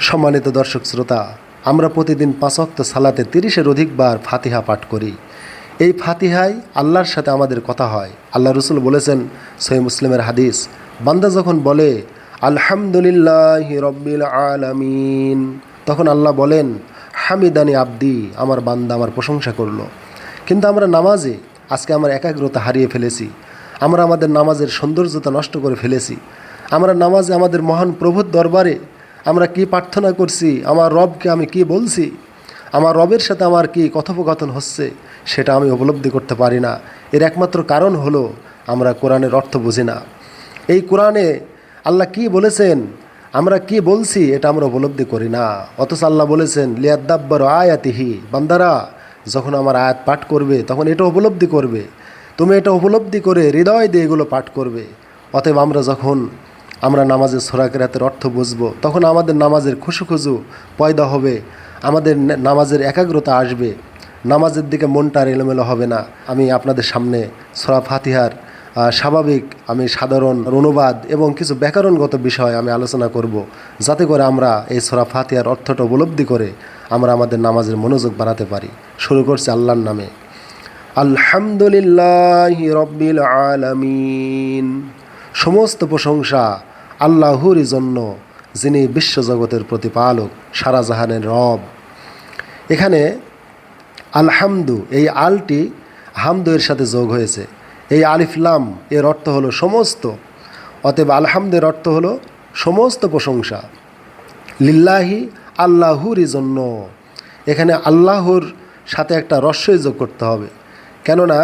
সম্মানিত দর্শক শ্রোতা, আমরা প্রতিদিন 5 ওয়াক্ত সালাতে 30-এর অধিকবার ফাতিহা পাঠ করি। এই ফাতিহায় আল্লাহর সাথে আমাদের কথা হয়। আল্লাহ রসুল বলেছেন, সহিহ মুসলিমের হাদিস, বান্দা যখন বলে আলহামদুলিল্লাহি রব্বিল আলামিন, তখন আল্লাহ বলেন, হামিদানি আব্দি, আমার বান্দা আমার প্রশংসা করলো। কিন্তু আমরা নামাজে আজকে আমরা একাগ্রতা হারিয়ে ফেলেছি। আমরা আমাদের নামাজের সৌন্দর্যতা নষ্ট করে ফেলেছি। আমরা নামাজে আমাদের মহান প্রভুর দরবারে আমরা কি প্রার্থনা করছি, আমার রবকে আমি কি বলছি, আমার রবের সাথে আমার কি কথোপকথন হচ্ছে, সেটা আমি উপলব্ধি করতে পারি না। এর একমাত্র কারণ হলো আমরা কোরআনের অর্থ বুঝি না। এই কোরআনে আল্লাহ কি বলেছেন, আমরা কি বলছি, এটা আমরা উপলব্ধি করি না। অথচ আল্লাহ বলেছেন, লিয়াদ্দাব্বারু আয়াতিহি, বান্দারা যখন আমার আয়াত পাঠ করবে তখন এটা উপলব্ধি করবে। তুমি এটা উপলব্ধি করে হৃদয় দিয়ে এগুলো পাঠ করবে। অতএব আমরা নামাজের সূরা কিরাতের অর্থ বুঝবো, তখন আমাদের নামাজের খুশু পয়দা হবে, আমাদের নামাজের একাগ্রতা আসবে, নামাজের দিকে মনটা আর এলোমেলো হবে না। আমি আপনাদের সামনে সূরা ফাতিহার স্বাভাবিক সাধারণ অনুবাদ এবং কিছু ব্যাকরণগত বিষয় আমি আলোচনা করব, যাতে করে আমরা এই সূরা ফাতিহার অর্থটা উপলব্ধি করে আমরা আমাদের নামাজের মনোযোগ বাড়াতে পারি। শুরু করছি আল্লাহর নামে। আলহামদুলিল্লাহি রব্বিল আলামিন, সমস্ত প্রশংসা আল্লাহরই জন্য, যিনি বিশ্বজগতের প্রতিপালক, সারা জাহানের রব। এখানে আলহামদু, এই আলটি হামদু এর সাথে যোগ হয়েছে। এই আলিফ লাম এর অর্থ হলো সমস্ত। অতএব আলহামদের অর্থ হলো সমস্ত প্রশংসা। লিল্লাহি, আল্লাহরই জন্য। এখানে আল্লাহর সাথে একটা রস্যই যোগ করতে হবে, কেননা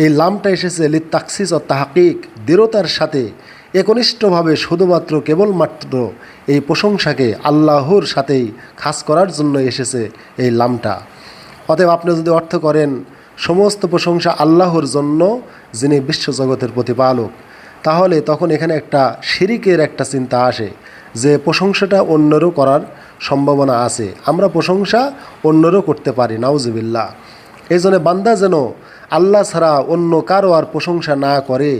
এই লামটা এসেছে লিত্তাকসিস ও তাহকিক, দৃঢ়তার সাথে একনিষ্ঠভাবে শুধুমাত্র কেবলমাত্র এই প্রশংসাকে আল্লাহর সাথেই খাস করার জন্য এসেছে এই লামটা। অতএব আপনি যদি অর্থ করেন সমস্ত প্রশংসা আল্লাহর জন্য, যিনি বিশ্বজগতের প্রতিপালক, তাহলে তখন এখানে একটা শিরিকের একটা চিন্তা আসে যে প্রশংসাটা অন্যরও করার সম্ভাবনা আছে। আমরা প্রশংসা অন্যরও করতে পারি, নাউজুবিল্লাহ। এই জন্য বান্দা যেন আল্লাহ ছাড়া অন্য কারো আর প্রশংসা না করে,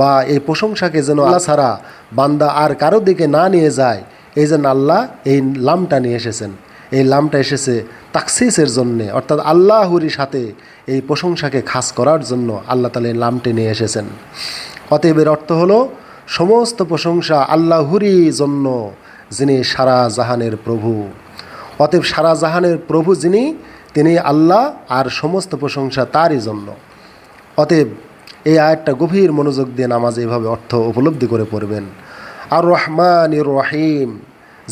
বা এই প্রশংসাকে যেন আল্লাহ ছাড়া বান্দা আর কারো দিকে না নিয়ে যায়, এই জন্য আল্লাহ এই লামটা নিয়ে এসেছেন। এই লামটা এসেছে তাকসিসের জন্যে, অর্থাৎ আল্লাহরই সাথে এই প্রশংসাকে খাস করার জন্য আল্লাহ তাআলা এই লামটি নিয়ে এসেছেন। অতএব এর অর্থ হলো সমস্ত প্রশংসা আল্লাহরই জন্য, যিনি সারা জাহানের প্রভু। অতএব সারা জাহানের প্রভু যিনি, তিনি আল্লাহ, আর সমস্ত প্রশংসা তারই জন্য। অতএব এই আয়াতটা গভীর মনোযোগ দিয়ে নামাজে এভাবে অর্থ উপলব্ধি করে পড়বেন। আর রহমানির রহিম,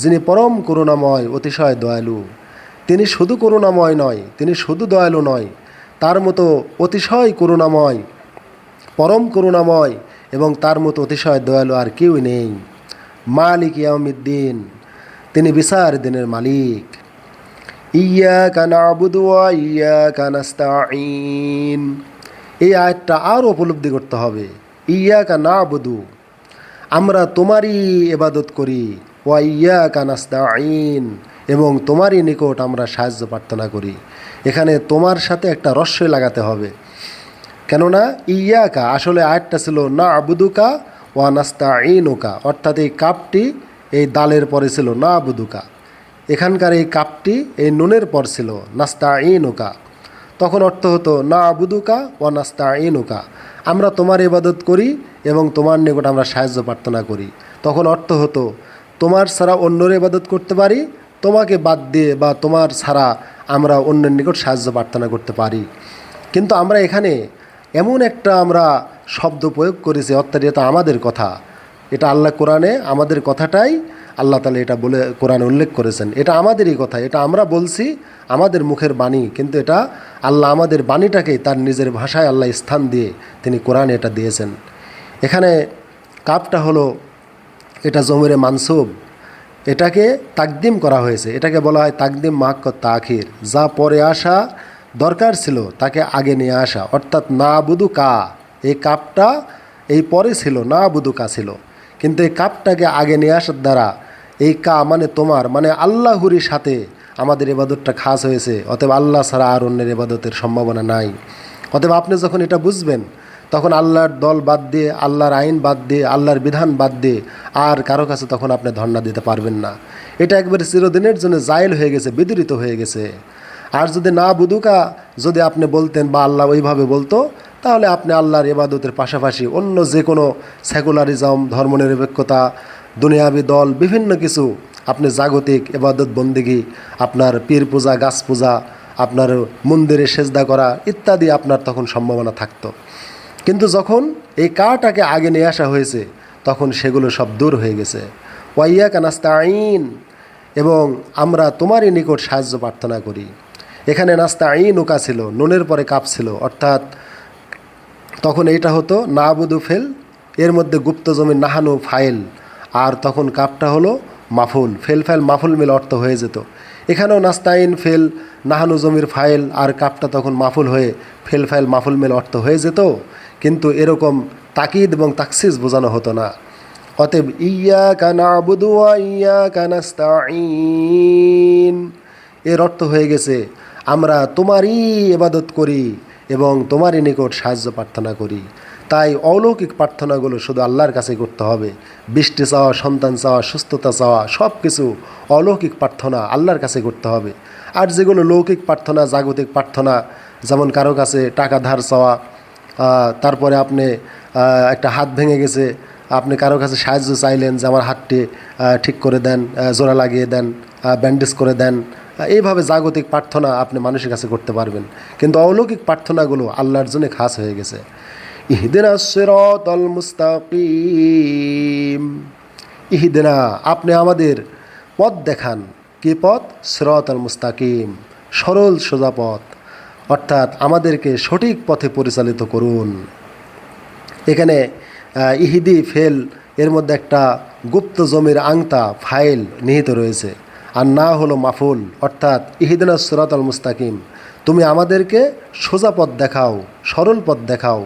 যিনি পরম করুণাময়, অতিশয় দয়ালু। তিনি শুধু করুণাময় নয়, তিনি শুধু দয়ালু নয়, তার মতো অতিশয় করুণাময়, পরম করুণাময় এবং তার মতো অতিশয় দয়ালু আর কেউ নেই। মালিক ইয়াউমিদ্দিন, তিনি বিচার দিনের মালিক। ইয়্যাকা না'বুদু ওয়া ইয়্যাকা নাস্তাঈন, এই আয়াতটা আরও উপলব্ধি করতে হবে। ইয়্যাকা না'বুদু, আমরা তোমারই ইবাদত করি, ওয়া ইয়্যাকা নাস্তাঈন, এবং তোমারই নিকট আমরা সাহায্য প্রার্থনা করি। এখানে তোমার সাথে একটা রস্যই লাগাতে হবে, কেননা ইয়্যাকা আসলে আয়াতটা ছিল না'বুদুকা ওয়া নাস্তাঈনুকা, অর্থাৎ এই কাপটি এই দালের পরে ছিল না'বুদুকা, এখানকার এই কাপটি এই নুনের পর ছিল নাস্তাঈনুকা। তখন অর্থ হতো না'বুদুকা ওয়া নাস্তাঈনুকা, আমরা তোমার ইবাদত করি এবং তোমার নিকট আমরা সাহায্য প্রার্থনা করি। তখন অর্থ হতো তোমার ছাড়া অন্যের ইবাদত করতে পারি, তোমাকে বাদ দিয়ে বা তোমার ছাড়া আমরা অন্যের নিকট সাহায্য প্রার্থনা করতে পারি। কিন্তু আমরা এখানে এমন একটা শব্দ প্রয়োগ করেছি, অর্থাৎ এটা আমাদের কথা, এটা আল্লাহ কোরআনে আমাদের কথাটাই আল্লাহ তাআলা এটা বলে কোরআনে উল্লেখ করেছেন। এটা আমাদেরই কথা, এটা আমরা বলছি, আমাদের মুখের বাণী, কিন্তু এটা আল্লাহ আমাদের বাণীটাকে তার নিজের ভাষায় আল্লাহ স্থান দিয়ে তিনি কোরআনে এটা দিয়েছেন। এখানে কাপটা হলো এটা জমিরে মানসুব, এটাকে তাকদিম করা হয়েছে, এটাকে বলা হয় তাকদিম মাক্কত তাখির, যা পরে আসা দরকার ছিল তাকে আগে নিয়ে আসা। অর্থাৎ না'বুদুকা, এই কাপটা এই পরে ছিল, না'বুদুকা ছিল, কিন্তু এই কাপটাকে আগে নিয়ে আসার দ্বারা এই কা মানে তোমার, মানে আল্লাহরই সাথে আমাদের ইবাদতটা খাস হয়েছে। অতএব আল্লাহ ছাড়া আর অন্যের ইবাদতের সম্ভাবনা নাই। অতএব আপনি যখন এটা বুঝবেন, তখন আল্লাহর দল বাদ দিয়ে, আল্লাহর আইন বাদ দিয়ে, আল্লাহর বিধান বাদ দিয়ে আর কারো কাছে তখন আপনি ধর্ণা দিতে পারবেন না। এটা একবারে চিরদিনের জন্য জায়েল হয়ে গেছে, বিদূরিত হয়ে গেছে। আর যদি না বুদুকা যদি আপনি বলতেন বা আল্লাহ ওইভাবে বলতো, তাহলে আপনি আল্লাহর ইবাদতের পাশাপাশি অন্য যে কোনো সেকুলারিজম, ধর্মনিরপেক্ষতা, দুনিয়াবি দল, বিভিন্ন কিছু আপনি জাগতিক ইবাদত বন্দেগী, আপনার পীর পূজা, গাছ পূজা, আপনার মন্দিরে সেজদা করা ইত্যাদি আপনার তখন সম্ভাবনা থাকতো। কিন্তু যখন এই কাটাকে আগে নিয়ে আসা হয়েছে, তখন সেগুলো সব দূর হয়ে গেছে। ওয়াইয়াকা নাস্তাঈন, এবং আমরা তোমারই নিকট সাহায্য প্রার্থনা করি। এখানে নাস্তাঈন উকা ছিল, নুনের পরে কাপ ছিল, অর্থাৎ তখন এইটা হতো নাবুদু ফেল, এর মধ্যে গুপ্ত জমির নাহানু ফাইল, আর তখন কাপটা হলো মাফুল, ফেল ফাইল মাফুল মিল অর্থ হয়ে যেত। এখানেও নাস্তাইন ফেল নাহানু জমির ফাইল আর কাপটা তখন মাফুল হয়ে ফেল ফাইল মাফুল মিল অর্থ হয়ে যেত, কিন্তু এরকম তাকিদ এবং তাকসিস বোঝানো হতো না। অতএব ইয়াকা নাবুদু ওয়া ইয়াকা নাস্তাঈন এর অর্থ হয়ে গেছে আমরা তোমারই ইবাদত করি এবং তোমারই নিকট সাহায্য প্রার্থনা করি। তাই অলৌকিক প্রার্থনাগুলো শুধু আল্লাহর কাছে করতে হবে। বৃষ্টি চাওয়া, সন্তান চাওয়া, সুস্থতা চাওয়া, সব কিছু অলৌকিক প্রার্থনা আল্লাহর কাছে করতে হবে। আর যেগুলো লৌকিক প্রার্থনা, জাগতিক প্রার্থনা, যেমন কারো কাছে টাকা ধার চাওয়া, তারপরে আপনি একটা হাত ভেঙে গেছে, আপনি কারো কাছে সাহায্য চাইলেন যে আমার হাতটি ঠিক করে দেন, জোড়া লাগিয়ে দেন, ব্যান্ডেজ করে দেন, এইভাবে জাগতিক প্রার্থনা আপনি মানুষের কাছে করতে পারবেন। কিন্তু অলৌকিক প্রার্থনাগুলো আল্লাহর জন্য খাস হয়ে গেছে। ইহদিনাস সিরাতাল মুস্তাকিম, ইহদিনা আপনি আমাদের পথ দেখান। কি পথ? সিরাতাল মুস্তাকিম, সরল সোজা পথ, অর্থাৎ আমাদেরকে সঠিক পথে পরিচালিত করুন। এখানে ইহিদি ফেল এর মধ্যে একটা গুপ্ত জমির আংতা ফাইল নিহিত রয়েছে, আর না হলো মাফুল, অর্থাৎ ইহদিনাস সিরাতাল মুস্তাকিম, তুমি আমাদেরকে সোজা পথ দেখাও, সরল পথ দেখাও।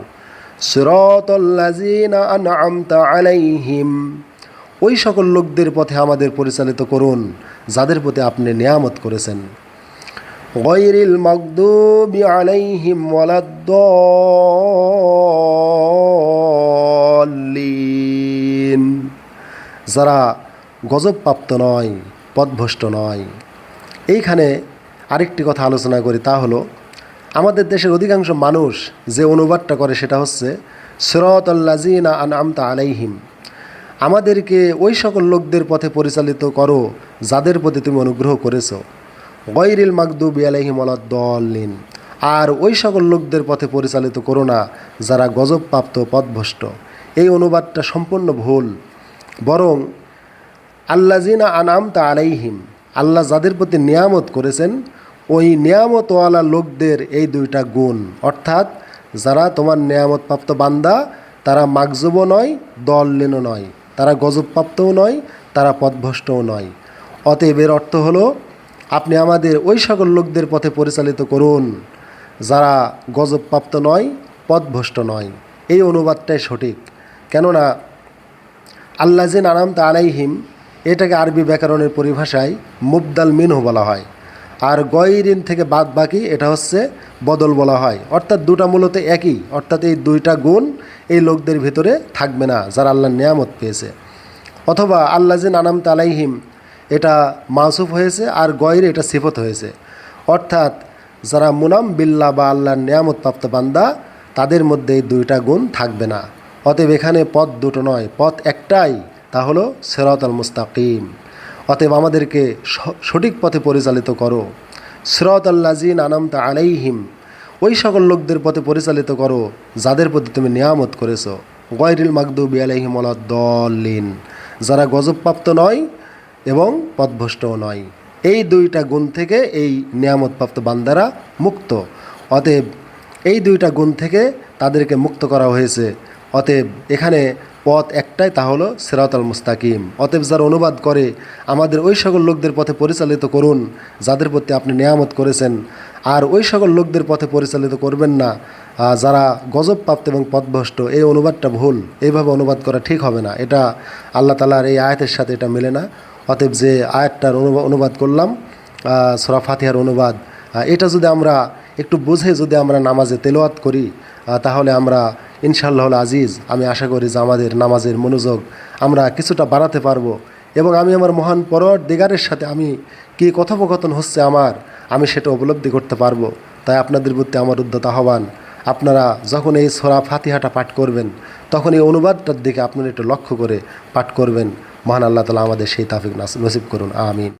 সিরাতাল্লাযীনা আন'আমতা আলাইহিম, ওই সকল লোকদের পথে আমাদের পরিচালিত করুন যাদের প্রতি আপনি নিয়ামত করেছেন। গায়রিল মাগদুবি আলাইহিম ওয়ালাদ-দাল্লিন, যারা গজবপ্রাপ্ত নয়, পথভ্রষ্ট নয়। এইখানে আরেকটি কথা আলোচনা করি, তা হলো আমাদের দেশের অধিকাংশ মানুষ যে অনুবাদটা করে সেটা হচ্ছে সিরাতাল্লাযীনা আন'আমতা আলাইহিম, আমাদেরকে ওই সকল লোকদের পথে পরিচালিত করো যাদের প্রতি তুমি অনুগ্রহ করেছো। গায়রিল মাগদুবি আলাইহিম ওয়ালাদ-দাল্লিন, আর ওই সকল লোকদের পথে পরিচালিত করো না যারা গজবপ্রাপ্ত, পথভ্রষ্ট। এই অনুবাদটা সম্পূর্ণ ভুল। বরং আল্লাযীনা আন'আমতা আলাইহিম, আল্লাহ যাদের প্রতি নিয়ামত করেছেন ওই নিয়ামতওয়ালা লোকদের এই দুইটা গুণ, অর্থাৎ যারা তোমার নিয়ামতপ্রাপ্ত বান্দা তারা মাগজুবও নয়, দল্লিনও নয়, তারা গজবপ্রাপ্তও নয়, তারা পথভ্রষ্টও নয়। অতএব এর অর্থ হলো আপনি আমাদের ওই সকল লোকদের পথে পরিচালিত করুন যারা গজবপ্রাপ্ত নয়, পথভ্রষ্ট নয়। এই অনুবাদটাই সঠিক। কেননা আল্লাযীনা আন'আমতা আলাইহিম এটাকে আরবি ব্যাকরণের পরিভাষায় মুবদাল মিনহু বলা হয়, আর গয়রিন থেকে বাদ বাকি এটা হচ্ছে বদল বলা হয়, অর্থাৎ দুটা মূলত একই, অর্থাৎ এই দুইটা গুণ এই লোকদের ভিতরে থাকবে না যারা আল্লাহর নিয়ামত পেয়েছে। অথবা আল্লাযীনা আন'আমতা আলাইহিম এটা মাউসুফ হয়েছে আর গয়রে এটা সিফত হয়েছে, অর্থাৎ যারা মুনাম বিল্লাহ বা আল্লাহর নিয়ামত প্রাপ্ত বান্দা তাদের মধ্যে এই দুইটা গুণ থাকবে না। অতএব এখানে পথ দুটো নয়, পথ একটাই, তা হলো সিরাতাল মুস্তাকিম। অতএব আমাদেরকে সঠিক পথে পরিচালিত করো। সিরাতাল্লাযীনা আন'আমতা আলাইহিম, ওই সকল লোকদের পথে পরিচালিত করো যাদের প্রতি তুমি নিয়ামত করেছো। গায়রিল মাগদুবি আলাইহিম ওয়ালাদ-দাল্লিন, যারা গজবপ্রাপ্ত নয় এবং পথভ্রষ্টও নয়। এই দুইটা গুণ থেকে এই নিয়ামতপ্রাপ্ত বান্দারা মুক্ত। অতএব এই দুইটা গুণ থেকে তাদেরকে মুক্ত করা হয়েছে। অতএব এখানে পথ একটাই, তা হলো সিরাতাল মুস্তাকিম। অতএব যারা অনুবাদ করে আমাদের ওই সকল লোকদের পথে পরিচালিত করুন যাদের প্রতি আপনি নিয়ামত করেছেন, আর ওই সকল লোকদের পথে পরিচালিত করবেন না যারা গজবপ্রাপ্ত এবং পথভ্রষ্ট, এই অনুবাদটা ভুল। এইভাবে অনুবাদ করা ঠিক হবে না, এটা আল্লাহ তাআলার এই আয়াতের সাথে এটা মেলে না। অতএব যে আয়াতটার অনুবাদ করলাম সূরা ফাতিহার অনুবাদ, এটা যদি আমরা একটু বুঝে যদি আমরা নামাজে তেলাওয়াত করি তাহলে আমরা ইনশাআল্লাহুল আজিজ আমি আশা করি যে আমাদের নামাজের মনোযোগ আমরা কিছুটা বাড়াতে পারবো এবং আমি আমার মহান পরওয়ারদিগারের সাথে আমি কী কথোপকথন হচ্ছে আমি সেটা উপলব্ধি করতে পারবো। তাই আপনাদের প্রতি আমার উদ্যত আহ্বান, আপনারা যখন এই সূরা ফাতিহাটা পাঠ করবেন তখন এই অনুবাদটার দিকে আপনারা একটু লক্ষ্য করে পাঠ করবেন। মহান আল্লাহ তাআলা আমাদের সেই তাওফিক নসিব করুন, আমিন।